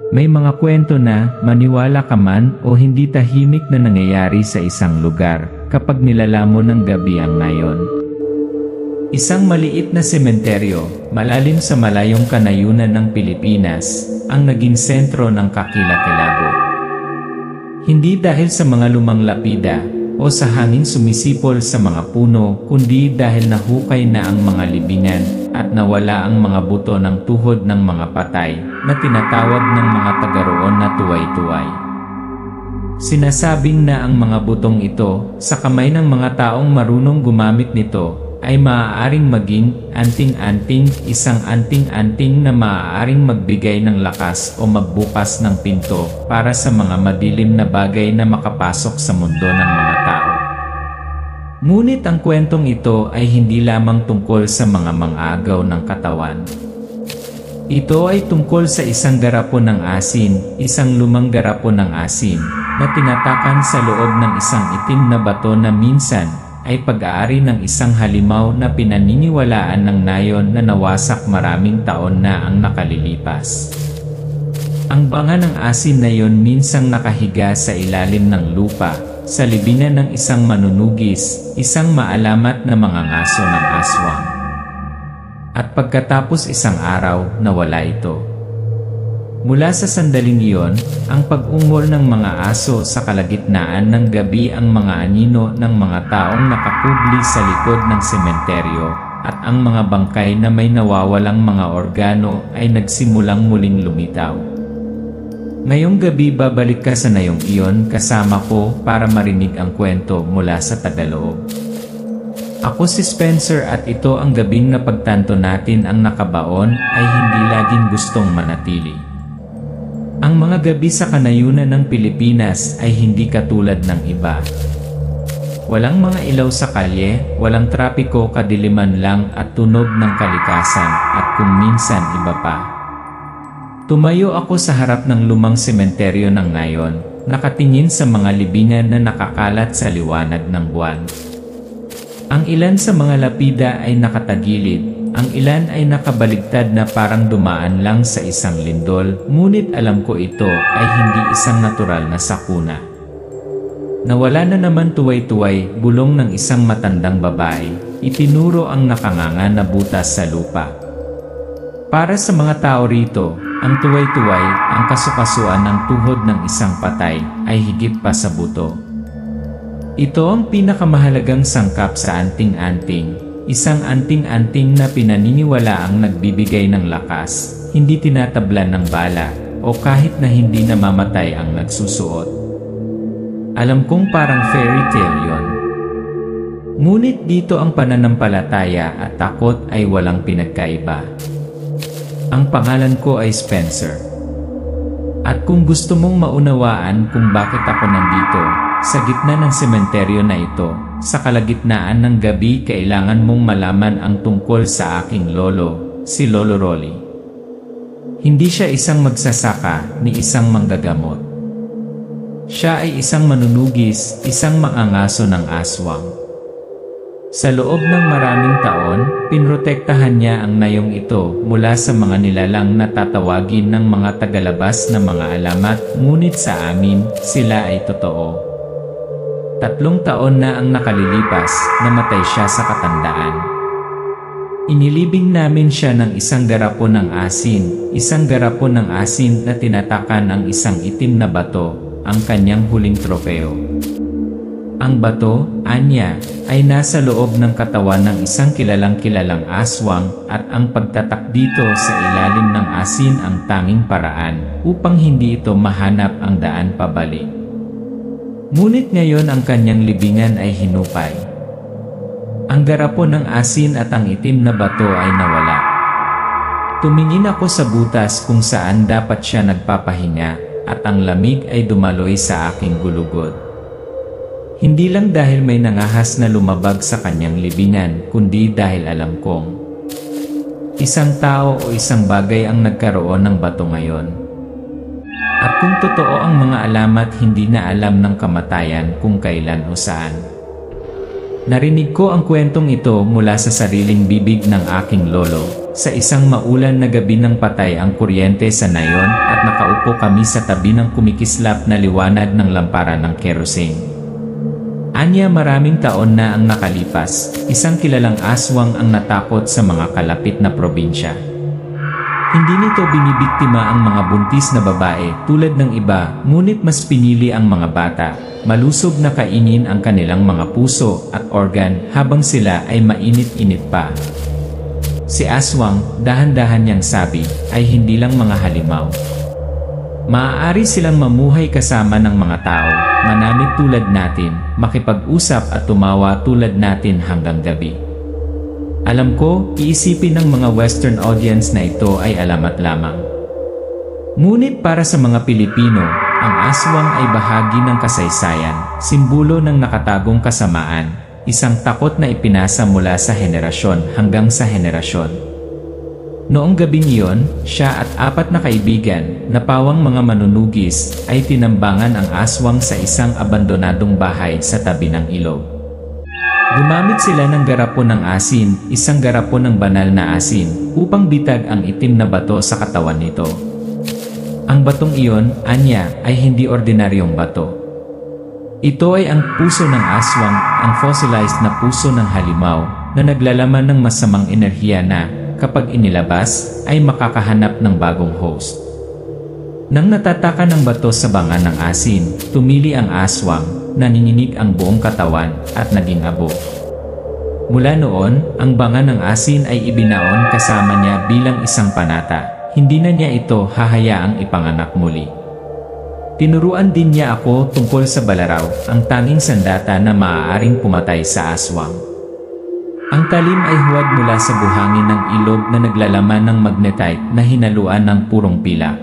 May mga kwento na, maniwala ka man o hindi, tahimik na nangyayari sa isang lugar kapag nilalamon ng gabi ang nayon. Isang maliit na sementeryo, malalim sa malayong kanayunan ng Pilipinas, ang naging sentro ng kakilakilabot. Hindi dahil sa mga lumang lapida o sa hangin sumisipol sa mga puno, kundi dahil nahukay na ang mga libingan at nawala ang mga buto ng tuhod ng mga patay na tinatawag ng mga taga-roon na tuway-tuway. Sinasabing na ang mga butong ito, sa kamay ng mga taong marunong gumamit nito, ay maaaring maging anting-anting, isang anting-anting na maaaring magbigay ng lakas o magbukas ng pinto para sa mga madilim na bagay na makapasok sa mundo ng mga tao. Ngunit ang kwentong ito ay hindi lamang tungkol sa mga mang-agaw ng katawan. Ito ay tungkol sa isang garapon ng asin, isang lumang garapon ng asin, na tinatakan sa loob ng isang itim na bato na minsan ay pag-aari ng isang halimaw na pinaniniwalaan ng nayon na nawasak maraming taon na ang nakalilipas. Ang banga ng asin na yon minsang nakahiga sa ilalim ng lupa, sa libingan ng isang manunugis, isang maalamat na mangangaso ng aswang. At pagkatapos isang araw, nawala ito. Mula sa sandaling iyon, ang pag-ungol ng mga aso sa kalagitnaan ng gabi, ang mga anino ng mga taong nakakubli sa likod ng sementeryo, at ang mga bangkay na may nawawalang mga organo ay nagsimulang muling lumitaw. Ngayong gabi babalik ka sa nayong iyon kasama ko para marinig ang kwento mula sa Tagaloob. Ako si Spencer at ito ang gabing napagtanto natin, ang nakabaon ay hindi laging gustong manatili. Ang mga gabi sa kanayunan ng Pilipinas ay hindi katulad ng iba. Walang mga ilaw sa kalye, walang trapiko, kadiliman lang at tunog ng kalikasan, at kung minsan iba pa. Tumayo ako sa harap ng lumang sementeryo ng nayon, nakatingin sa mga libingan na nakakalat sa liwanag ng buwan. Ang ilan sa mga lapida ay nakatagilid, ang ilan ay nakabaligtad na parang dumaan lang sa isang lindol, ngunit alam ko ito ay hindi isang natural na sakuna. Nawala na naman tuway-tuway, bulong ng isang matandang babae, itinuro ang nakanganga na butas sa lupa. Para sa mga tao rito, ang tuway-tuway, ang kasukasuan ng tuhod ng isang patay, ay higit pa sa buto. Ito ang pinakamahalagang sangkap sa anting-anting. Isang anting-anting na pinaniniwala ang nagbibigay ng lakas, hindi tinatablan ng bala, o kahit na hindi namamatay ang nagsusuot. Alam kong parang fairy tale yon. Ngunit dito ang pananampalataya at takot ay walang pinagkaiba. Ang pangalan ko ay Spencer. At kung gusto mong maunawaan kung bakit ako nandito, sa gitna ng sementeryo na ito, sa kalagitnaan ng gabi, kailangan mong malaman ang tungkol sa aking lolo, si Lolo Rolly. Hindi siya isang magsasaka ni isang manggagamot. Siya ay isang manunugis, isang mangangaso ng aswang. Sa loob ng maraming taon, pinrotektahan niya ang nayong ito mula sa mga nilalang na tatawagin ng mga tagalabas na mga alamat, ngunit sa amin, sila ay totoo. 3 taon na ang nakalilipas, namatay siya sa katandaan. Inilibing namin siya ng isang garapon ng asin na tinatakan ang isang itim na bato, ang kanyang huling tropeo. Ang bato, anya, ay nasa loob ng katawan ng isang kilalang-kilalang aswang, at ang pagtatak dito sa ilalim ng asin ang tanging paraan upang hindi ito mahanap ang daan pabalik. Ngunit ngayon ang kanyang libingan ay hinupay. Ang garapon ng asin at ang itim na bato ay nawala. Tumingin ako sa butas kung saan dapat siya nagpapahinga, at ang lamig ay dumaloy sa aking gulugod. Hindi lang dahil may nangahas na lumabag sa kanyang libingan, kundi dahil alam kong isang tao o isang bagay ang nagkaroon ng bato ngayon. At kung totoo ang mga alamat, hindi na alam ng kamatayan kung kailan o saan. Narinig ko ang kwentong ito mula sa sariling bibig ng aking lolo, sa isang maulan na gabi ng patay ang kuryente sa nayon at nakaupo kami sa tabi ng kumikislap na liwanag ng lampara ng kerosene. Anya maraming taon na ang nakalipas, isang kilalang aswang ang natakot sa mga kalapit na probinsya. Hindi nito binibiktima ang mga buntis na babae tulad ng iba, ngunit mas pinili ang mga bata, malusog na kainin ang kanilang mga puso at organ habang sila ay mainit-init pa. Si Aswang, dahan-dahan niyang sabi, ay hindi lang mga halimaw. Maaari silang mamuhay kasama ng mga tao, manamit tulad natin, makipag-usap at tumawa tulad natin hanggang gabi. Alam ko, iisipin ng mga Western audience na ito ay alamat lamang. Ngunit para sa mga Pilipino, ang aswang ay bahagi ng kasaysayan, simbolo ng nakatagong kasamaan, isang takot na ipinasa mula sa henerasyon hanggang sa henerasyon. Noong gabing iyon, siya at 4 na kaibigan, na pawang mga manunugis, ay tinambangan ang aswang sa isang abandonadong bahay sa tabi ng ilog. Gumamit sila ng garapon ng asin, isang garapon ng banal na asin, upang bitag ang itim na bato sa katawan nito. Ang batong iyon, anya, ay hindi ordinaryong bato. Ito ay ang puso ng aswang, ang fossilized na puso ng halimaw, na naglalaman ng masamang enerhiya na, kapag inilabas, ay makakahanap ng bagong host. Nang natataka ng bato sa banga ng asin, tumili ang aswang, nanginginig ang buong katawan, at naging abo. Mula noon, ang banga ng asin ay ibinaon kasama niya bilang isang panata, hindi na niya ito hahayaang ipanganak muli. Tinuruan din niya ako tungkol sa balaraw, ang tanging sandata na maaaring pumatay sa aswang. Ang talim ay huwad mula sa buhangin ng ilog na naglalaman ng magnetite na hinaluan ng purong pilak.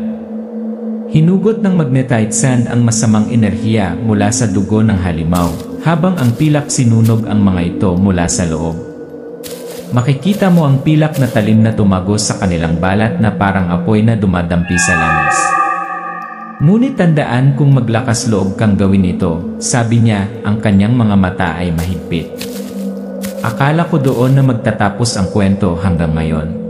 Hinugot ng magnetite sand ang masamang enerhiya mula sa dugo ng halimaw, habang ang pilak sinunog ang mga ito mula sa loob. Makikita mo ang pilak na talim na tumagos sa kanilang balat na parang apoy na dumadampi sa langis. Ngunit tandaan kung maglakas loob kang gawin ito, sabi niya, ang kanyang mga mata ay mahigpit. Akala ko doon na magtatapos ang kwento hanggang ngayon.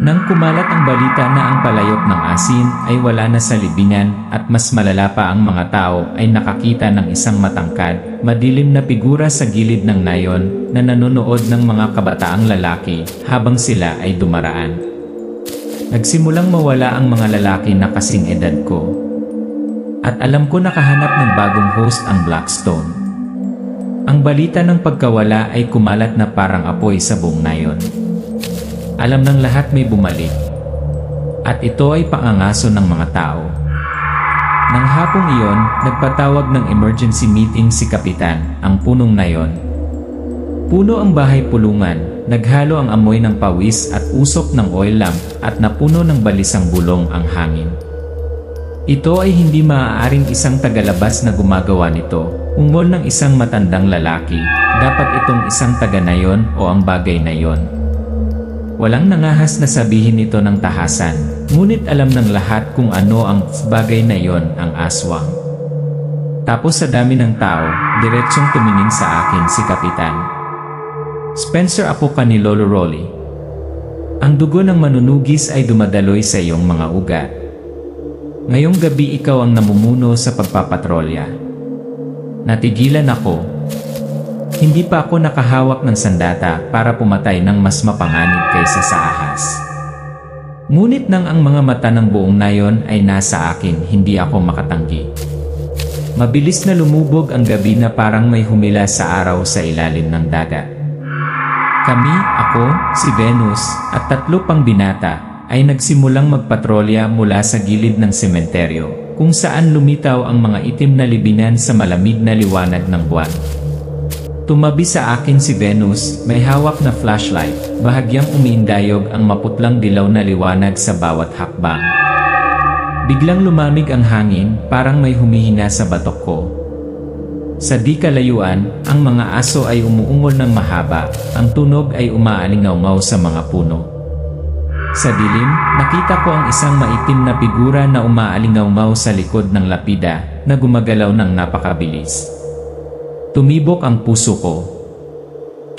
Nang kumalat ang balita na ang palayok ng asin ay wala na sa libingan at mas malala pa ang mga tao ay nakakita ng isang matangkad, madilim na figura sa gilid ng nayon na nanonood ng mga kabataang lalaki habang sila ay dumaraan. Nagsimulang mawala ang mga lalaki na kasing edad ko. At alam ko nakahanap ng bagong host ang Blackstone. Ang balita ng pagkawala ay kumalat na parang apoy sa buong nayon. Alam ng lahat may bumalik. At ito ay pangangaso ng mga tao. Nang hapong iyon, nagpatawag ng emergency meeting si Kapitan, ang punong nayon. Puno ang bahay pulungan, naghalo ang amoy ng pawis at usok ng oil lamp at napuno ng balisang bulong ang hangin. Ito ay hindi maaaring isang tagalabas na gumagawa nito, ungol ng isang matandang lalaki, dapat itong isang taga nayon o ang bagay na yon. Walang nangahas na sabihin ito ng tahasan, ngunit alam ng lahat kung ano ang bagay na yon, ang aswang. Tapos sa dami ng tao, diretsong tumingin sa akin si Kapitan. Spencer, apo ka ni Lolo Rolly. Ang dugo ng manunugis ay dumadaloy sa iyong mga ugat. Ngayong gabi ikaw ang namumuno sa pagpapatrolya. Natigilan ako. Hindi pa ako nakahawak ng sandata para pumatay ng mas mapanganib kaysa sa ahas. Ngunit nang ang mga mata ng buong nayon ay nasa akin, hindi ako makatanggi. Mabilis na lumubog ang gabi na parang may humila sa araw sa ilalim ng dagat. Kami, ako, si Venus, at 3 pang binata ay nagsimulang magpatrolya mula sa gilid ng sementeryo, kung saan lumitaw ang mga itim na libingan sa malamig na liwanag ng buwan. Tumabi sa akin si Venus, may hawak na flashlight, bahagyang umiindayog ang maputlang dilaw na liwanag sa bawat hakbang. Biglang lumamig ang hangin, parang may humihina sa batok ko. Sa di kalayuan, ang mga aso ay umuungol ng mahaba, ang tunog ay umaalingaw-ngaw sa mga puno. Sa dilim, nakita ko ang isang maitim na figura na umaalingaw-ngaw sa likod ng lapida, na gumagalaw ng napakabilis. Tumibok ang puso ko.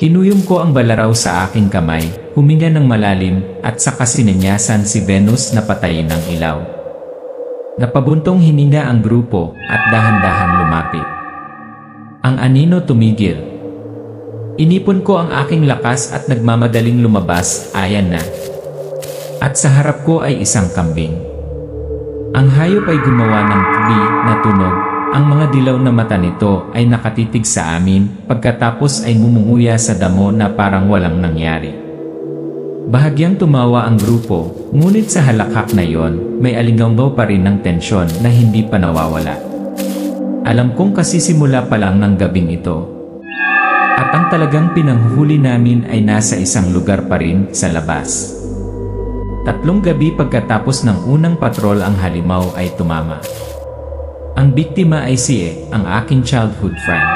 Kinuyom ko ang balaraw sa aking kamay, huminga ng malalim, at saka sinenyasan si Venus na patayin ang ilaw. Napabuntong hininga ang grupo at dahan-dahang lumapit. Ang anino tumigil. Inipon ko ang aking lakas at nagmamadaling lumabas, ayan na. At sa harap ko ay isang kambing. Ang hayop ay gumawa ng tli na tunog. Ang mga dilaw na mata nito ay nakatitig sa amin, pagkatapos ay mumunguya sa damo na parang walang nangyari. Bahagyang tumawa ang grupo, ngunit sa halakhak na yon, may alinggaw pa rin ng tensyon na hindi pa nawawala. Alam kong kasisimula pa lang ng gabing ito. At ang talagang pinanghuli namin ay nasa isang lugar pa rin sa labas. 3 gabi pagkatapos ng unang patrol ang halimaw ay tumama. Ang biktima ay si E, ang aking childhood friend.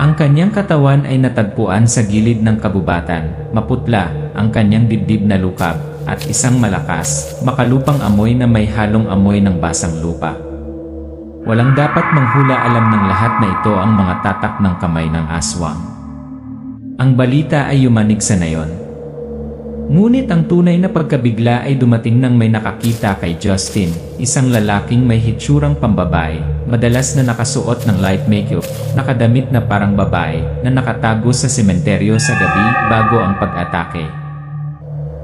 Ang kanyang katawan ay natagpuan sa gilid ng kabubatan, maputla, ang kanyang dibdib na lukab, at isang malakas, makalupang amoy na may halong amoy ng basang lupa. Walang dapat manghula, alam ng lahat na ito ang mga tatak ng kamay ng aswang. Ang balita ay yumanig sa nayon. Ngunit ang tunay na pagkabigla ay dumating nang may nakakita kay Justin, isang lalaking may hitsurang pambabae, madalas na nakasuot ng light makeup, nakadamit na parang babae, na nakatago sa sementeryo sa gabi bago ang pag-atake.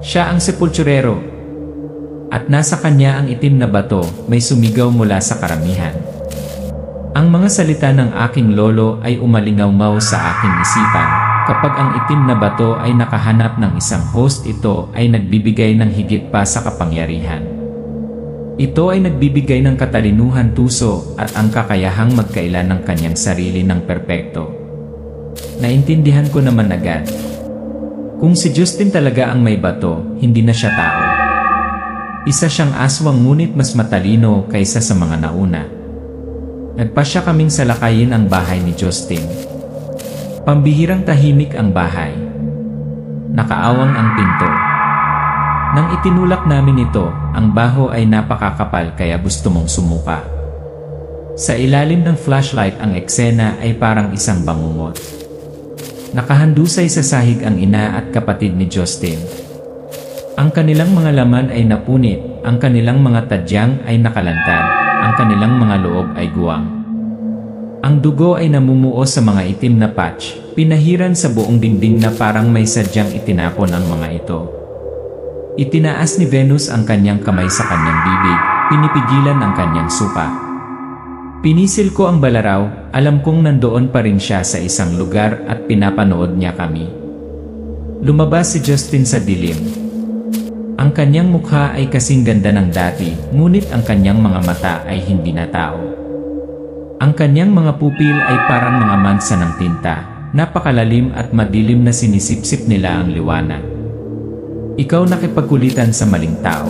Siya ang sepulturero. At nasa kanya ang itim na bato, may sumigaw mula sa karamihan. Ang mga salita ng aking lolo ay umalingaw-ngaw sa aking isipan. Kapag ang itim na bato ay nakahanap ng isang host, ito ay nagbibigay ng higit pa sa kapangyarihan. Ito ay nagbibigay ng katalinuhan, tuso, at ang kakayahang magkailan ng kanyang sarili ng perpekto. Naintindihan ko naman agad. Kung si Justin talaga ang may bato, hindi na siya tao. Isa siyang aswang, ngunit mas matalino kaysa sa mga nauna. Nagpasya kaming salakayin ang bahay ni Justin. Pambihirang tahimik ang bahay. Nakaawang ang pinto. Nang itinulak namin ito, ang baho ay napakakapal kaya gusto mong sumuka. Sa ilalim ng flashlight ang eksena ay parang isang bangungot. Nakahandusay sa sahig ang ina at kapatid ni Justin. Ang kanilang mga laman ay napunit, ang kanilang mga tadyang ay nakalantad, ang kanilang mga loob ay guwang. Ang dugo ay namumuo sa mga itim na patch, pinahiran sa buong dingding na parang may sadyang itinapon ang mga ito. Itinaas ni Venus ang kanyang kamay sa kanyang bibig, pinipigilan ang kanyang suka. Pinisil ko ang balaraw, alam kong nandoon pa rin siya sa isang lugar at pinapanood niya kami. Lumabas si Justin sa dilim. Ang kanyang mukha ay kasing ganda ng dati, ngunit ang kanyang mga mata ay hindi na tao. Ang kanyang mga pupil ay parang mga mansa ng tinta, napakalalim at madilim na sinisipsip nila ang liwanag. Ikaw nakipagkulitan sa maling tao.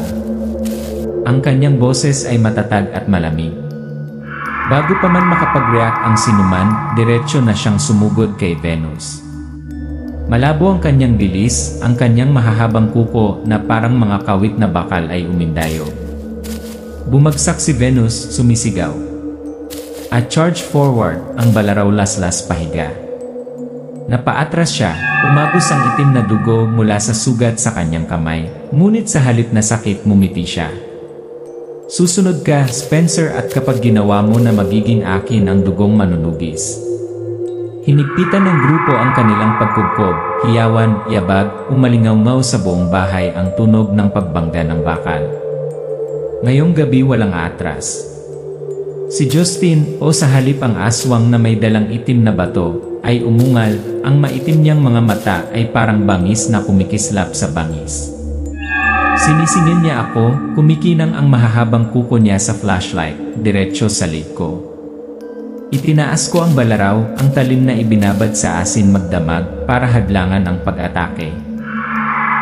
Ang kanyang boses ay matatag at malamig. Bago pa man makapag-react ang sinuman, diretsyo na siyang sumugod kay Venus. Malabo ang kanyang bilis, ang kanyang mahahabang kuko na parang mga kawit na bakal ay umindayo. Bumagsak si Venus, sumisigaw. At charge forward, ang balaraw laslas pahiga. Napaatras siya, umagos ang itim na dugo mula sa sugat sa kanyang kamay, ngunit sa halip na sakit mumiti siya. Susunod ka, Spencer, at kapag ginawa mo na magiging akin ang dugong manunugis. Hinigpitan ng grupo ang kanilang pagkubkob, hiyawan, yabag, umalingaw-ngaw sa buong bahay ang tunog ng pagbangga ng bakal. Ngayong gabi walang atras. Si Justin, o sa halip ang aswang na may dalang itim na bato, ay umungal, ang maitim niyang mga mata ay parang bangis na kumikislap sa bangis. Sinisingil niya ako, kumikinang ang mahahabang kuko niya sa flashlight, diretsyo sa leg ko. Itinaas ko ang balaraw, ang talim na ibinabad sa asin magdamag para hadlangan ang pag-atake.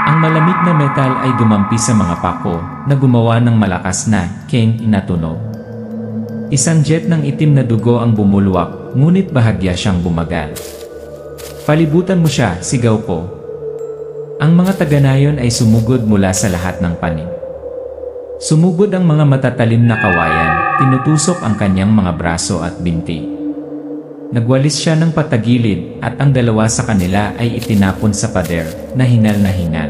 Ang malamig na metal ay dumampi sa mga pako na gumawa ng malakas na keng inatunog. Isang jet ng itim na dugo ang bumulwak, ngunit bahagya siyang bumagal. Palibutan mo siya, sigaw ko. Ang mga taga-nayon ay sumugod mula sa lahat ng panig. Sumugod ang mga matatalim na kawayan, tinutusok ang kanyang mga braso at binti. Nagwalis siya ng patagilid at ang dalawa sa kanila ay itinapon sa pader na hingal na hingal.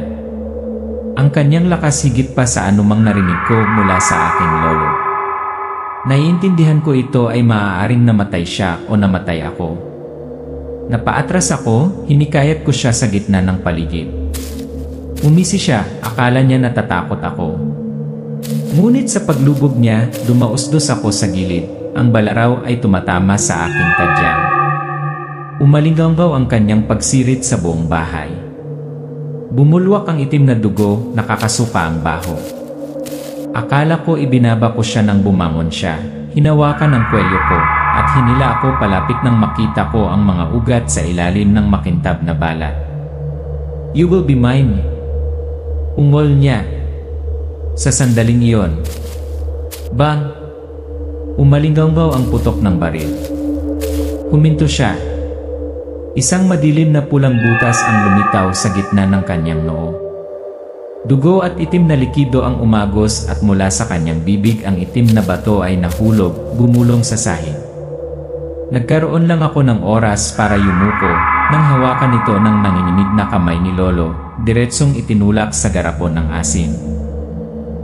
Ang kanyang lakas higit pa sa anumang narinig ko mula sa aking lolo. Naiintindihan ko ito ay maaaring namatay siya o namatay ako. Napaatras ako, hinikayat ko siya sa gitna ng paligid. Umisi siya, akala niya natatakot ako. Ngunit sa paglubog niya, dumausdos ako sa gilid. Ang balaraw ay tumatama sa aking tadyang. Umalinggaw ang kanyang pagsirit sa buong bahay. Bumulwak ang itim na dugo, nakakasuka ang baho. Akala ko ibinaba ko siya nang bumangon siya. Hinawakan ang kwelyo ko at hinila ako palapit nang makita ko ang mga ugat sa ilalim ng makintab na balat. "You will be mine," ungol niya. Sa sandaling iyon, bang! Umalinggaw ang putok ng baril. Huminto siya. Isang madilim na pulang butas ang lumitaw sa gitna ng kanyang noo. Dugo at itim na likido ang umagos at mula sa kanyang bibig ang itim na bato ay nahulog, gumulong sa sahig. Nagkaroon lang ako ng oras para yumuko nang hawakan ito ng nanginginig na kamay ni Lolo, diretsong itinulak sa garapon ng asin.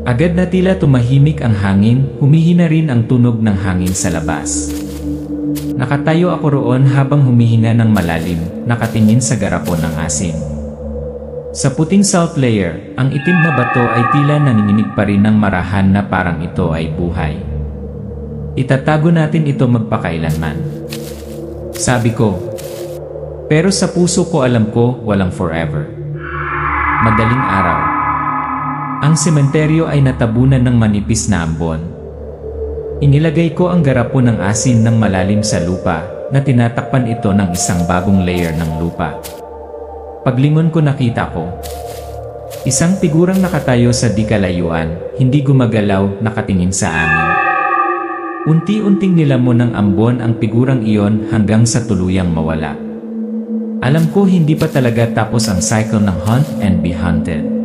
Agad na tila tumahimik ang hangin, humihina rin ang tunog ng hangin sa labas. Nakatayo ako roon habang humihinga ng malalim, nakatingin sa garapon ng asin. Sa puting salt layer, ang itim na bato ay tila nanginginig pa rin ng marahan na parang ito ay buhay. Itatago natin ito magpakailanman, sabi ko. Pero sa puso ko alam ko walang forever. Madaling araw. Ang sementeryo ay natabunan ng manipis na ambon. Inilagay ko ang garapon ng asin ng malalim sa lupa na tinatakpan ito ng isang bagong layer ng lupa. Paglingon ko nakita ko isang figurang nakatayo sa di kalayuan, hindi gumagalaw, nakatingin sa amin. Unti-unting nilamon ng ambon ang figurang iyon hanggang sa tuluyang mawala. Alam ko hindi pa talaga tapos ang cycle ng hunt and be hunted.